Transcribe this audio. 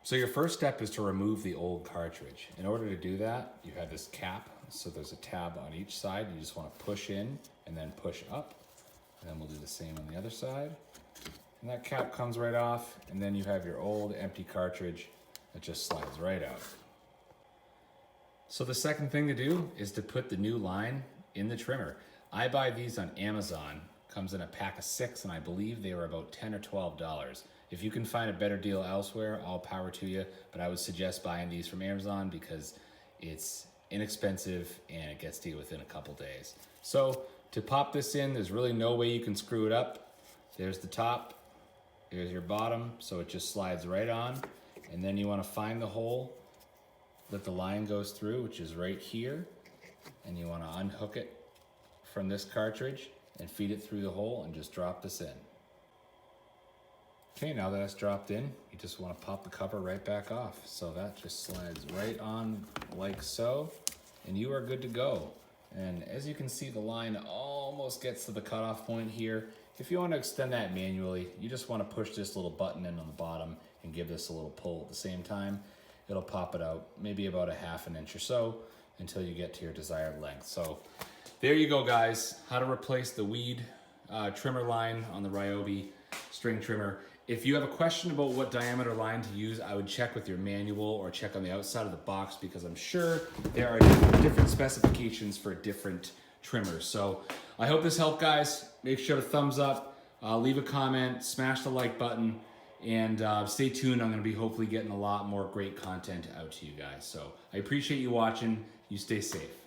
So your first step is to remove the old cartridge. In order to do that, you have this cap. So there's a tab on each side. You just want to push in and then push up. And then we'll do the same on the other side. And that cap comes right off. And then you have your old empty cartridge that just slides right out. So the second thing to do is to put the new line in the trimmer. I buy these on Amazon. Comes in a pack of 6, and I believe they were about $10 or $12. If you can find a better deal elsewhere, all power to you, but I would suggest buying these from Amazon because it's inexpensive and it gets to you within a couple days. So to pop this in, there's really no way you can screw it up. There's the top, there's your bottom, so it just slides right on. And then you want to find the hole that the line goes through, which is right here. And you want to unhook it from this cartridge and feed it through the hole and just drop this in. Okay, now that it's dropped in, you just want to pop the cover right back off. So that just slides right on like so, and you are good to go. And as you can see, the line almost gets to the cutoff point here. If you want to extend that manually, you just want to push this little button in on the bottom and give this a little pull at the same time. It'll pop it out maybe about a ½ an inch or so until you get to your desired length. So there you go, guys. How to replace the weed trimmer line on the Ryobi string trimmer. If you have a question about what diameter line to use, I would check with your manual or check on the outside of the box because I'm sure there are different specifications for different trimmers. So I hope this helped, guys. Make sure to thumbs up, leave a comment, smash the like button, and stay tuned. I'm going to be hopefully getting a lot more great content out to you guys. So I appreciate you watching. You stay safe.